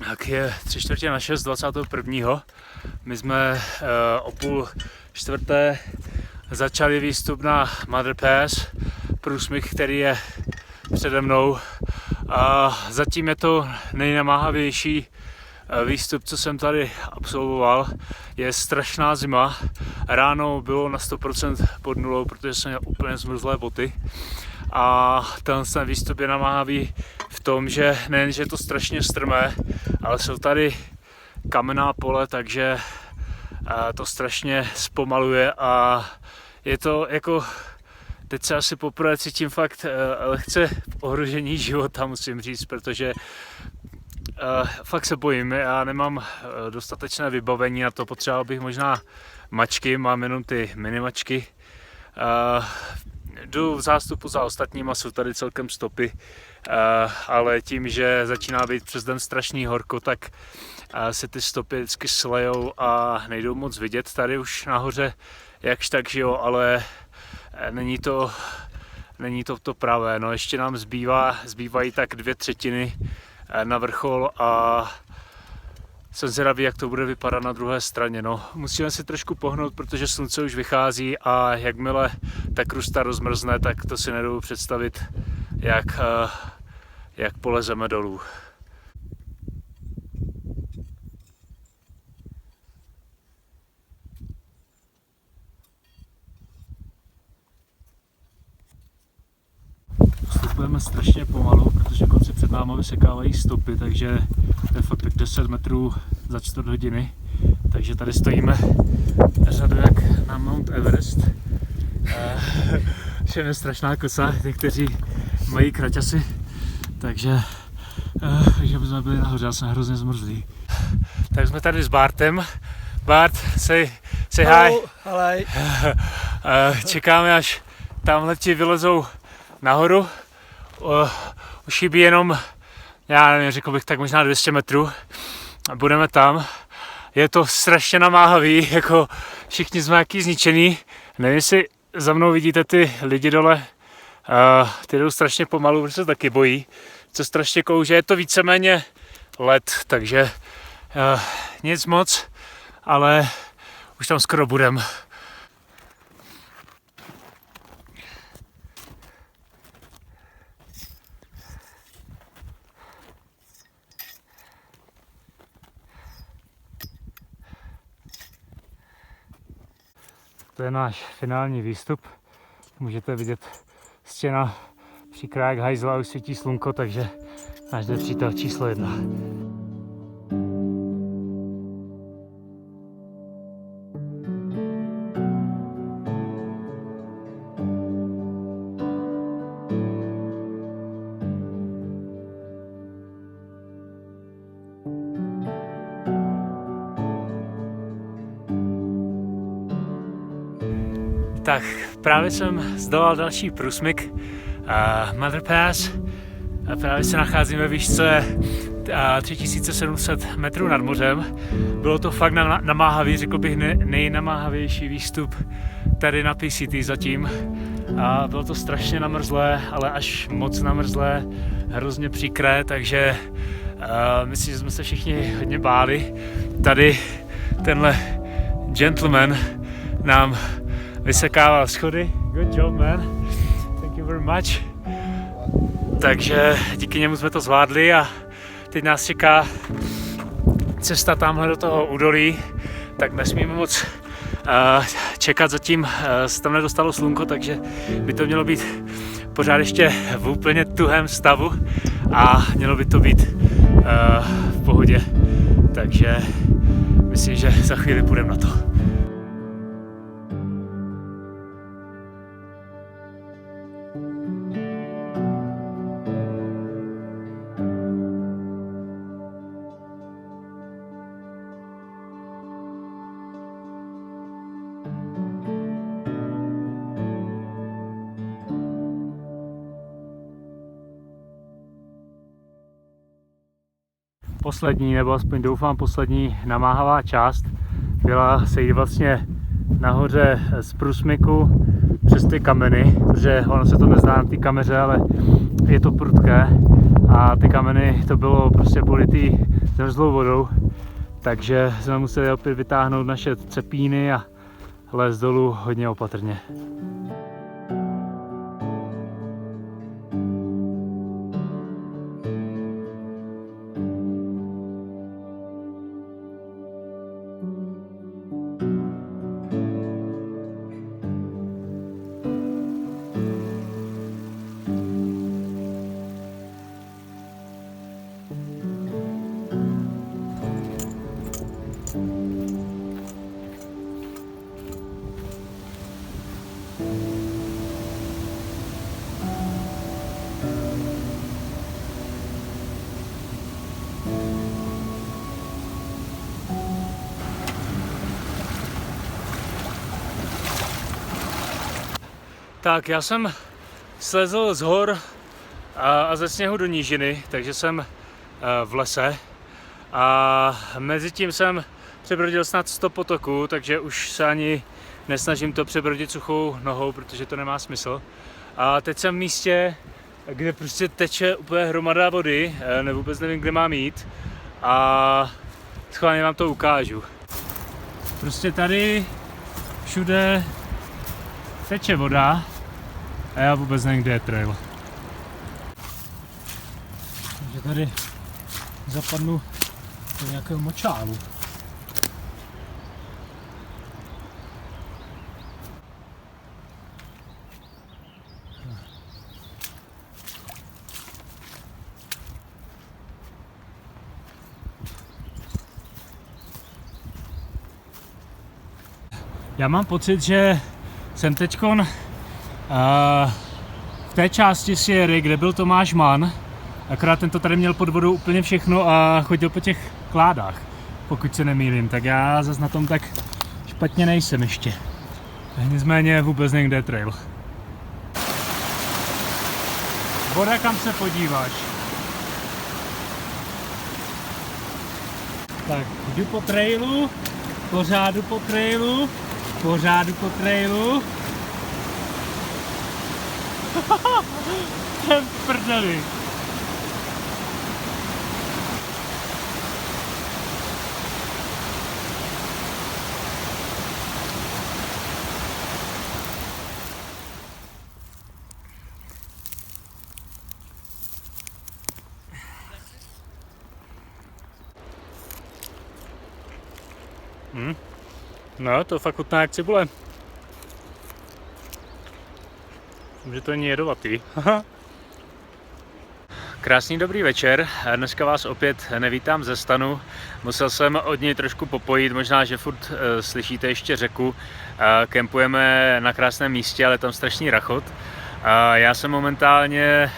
Tak je 3/4/6, 21. My jsme o 3:30 začali výstup na Mother Pass, průsmyk, který je přede mnou. A zatím je to nejnamáhavější výstup, co jsem tady absolvoval. Je strašná zima, ráno bylo na 100% pod nulou, protože jsem měl úplně zmrzlé boty. A ten výstup je namáhavý v tom, že nejen, že je to strašně strmé, ale jsou tady kamenná pole, takže to strašně zpomaluje a je to jako, teď se asi poprvé cítím fakt lehce v ohrožení života, musím říct, protože fakt se bojím, já nemám dostatečné vybavení na to, potřeboval bych možná mačky, mám jenom ty minimačky. Jdu v zástupu za ostatníma, jsou tady celkem stopy, ale tím, že začíná být přes den strašný horko, tak se ty stopy vždycky slejou a nejdou moc vidět tady už nahoře, jakž tak, že jo, ale není to pravé. No, ještě nám zbývají tak 2/3 na vrchol a jsem zvědavý, jak to bude vypadat na druhé straně. No, musíme si trošku pohnout, protože slunce už vychází a jakmile ta krusta rozmrzne, tak to si nedovedu představit, jak polezeme dolů. Vstupujeme strašně pomalu, protože kluci před námi vysekávají stopy, takže to je fakt tak 10 metrů za 4 hodiny. Takže tady stojíme řadu jak na Mount Everest. Všem je strašná kosa, někteří mají kraťasy, takže bychom byli nahoře, já jsem hrozně zmrzlý. Tak jsme tady s Bartem. Bart, say hi. Hello. Čekáme, až tamhle ti vylezou nahoru. Už chybí jenom, já nevím, řekl bych tak možná 200 metrů. Budeme tam. Je to strašně namáhavý, jako všichni jsme jaký zničený. Nevím, jestli za mnou vidíte ty lidi dole, ty jdou strašně pomalu, protože se taky bojí. Co strašně kouže, je to víceméně led, takže nic moc, ale už tam skoro budem. To je náš finální výstup. Můžete vidět stěna příkrá jak hajzla, už svítí slunko, takže náš přítel číslo 1. Tak právě jsem zdolal další průsmyk Mother Pass. Právě se nacházíme ve výšce 3700 metrů nad mořem. Bylo to fakt namáhavý, řekl bych nejnamáhavější výstup tady na PCT zatím. A bylo to strašně namrzlé, ale až moc namrzlé, hrozně příkré, takže myslím, že jsme se všichni hodně báli. Tady tenhle gentleman nám vysekával schody. Good job, man. Thank you very much. Takže díky němu jsme to zvládli a teď nás čeká cesta tamhle do toho údolí, tak nesmíme moc čekat, zatím se tam nedostalo slunko, takže by to mělo být pořád ještě v úplně tuhém stavu a mělo by to být v pohodě, takže myslím, že za chvíli půjdeme na to. poslední, nebo aspoň doufám poslední namáhavá část byla sejít vlastně nahoře z průsmyku přes ty kameny, protože ono se to nezdá na té kameře, ale je to prudké a ty kameny to bylo prostě politý zemřelou vodou, takže jsme museli opět vytáhnout naše cepíny a lézt dolů hodně opatrně. Tak já jsem slezl z hor a ze sněhu do nížiny, takže jsem v lese a mezi tím jsem přebrodil snad 100 potoků, takže už se ani nesnažím to přebrodit suchou nohou, protože to nemá smysl. A teď jsem v místě, kde prostě teče úplně hromada vody, vůbec nevím, kde mám jít a schválně vám to ukážu. Prostě tady všude teče voda a já vůbec nevím, kde je trail. Takže tady zapadnu do nějakého močálu. Já mám pocit, že jsem teďkon v té části Sierry, kde byl Tomáš Mann, akorát tento tady měl pod vodou úplně všechno a chodil po těch kládách, pokud se nemýlím, tak já zase na tom tak špatně nejsem ještě. Nicméně vůbec nevím, kde je trail. Voda, kam se podíváš. Tak, jdu po trailu, pořádu po trailu, pořádu po trailu. Jsem v prdeli. No, to fakt chutná jak cibule. Že to není jedovatý. Krásný dobrý večer, dneska vás opět nevítám ze stanu. Musel jsem od něj trošku popojit, možná, že furt slyšíte ještě řeku. Kempujeme na krásném místě, ale tam strašný rachot. Já jsem momentálně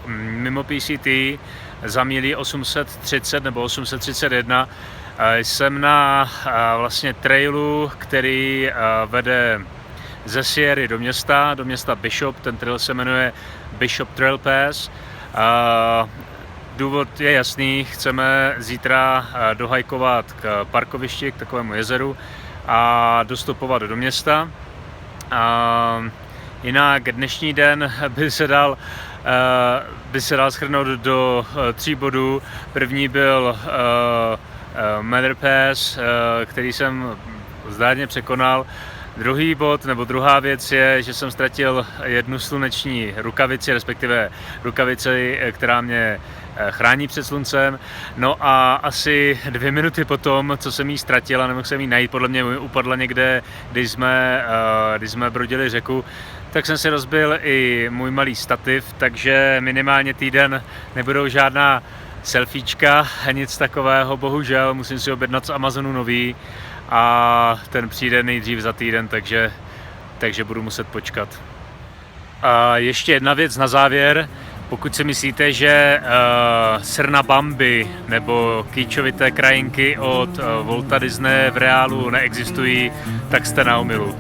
mimo PCT za míli 830 nebo 831. Jsem na vlastně trailu, který vede ze Sierry do města Bishop. Ten trail se jmenuje Bishop Trail Pass. Důvod je jasný, chceme zítra dohajkovat k parkovišti, k takovému jezeru a dostupovat do města. Jinak dnešní den by se dal shrnout do 3 bodů. První byl Mother Pass, který jsem zdárně překonal. Druhý bod, nebo druhá věc je, že jsem ztratil jednu sluneční rukavici, respektive rukavici, která mě chrání před sluncem. No a asi 2 minuty potom, co jsem ji ztratil a nemohl jsem ji najít, podle mě upadla někde, když jsme brodili řeku, tak jsem si rozbil i můj malý stativ, takže minimálně týden nebudou žádná selfiečka, nic takového, bohužel, musím si objednat z Amazonu nový a ten přijde nejdřív za týden, takže budu muset počkat. A ještě jedna věc na závěr. Pokud si myslíte, že srna Bambi nebo kýčovité krajinky od Walta Disney v reálu neexistují, tak jste na omylu.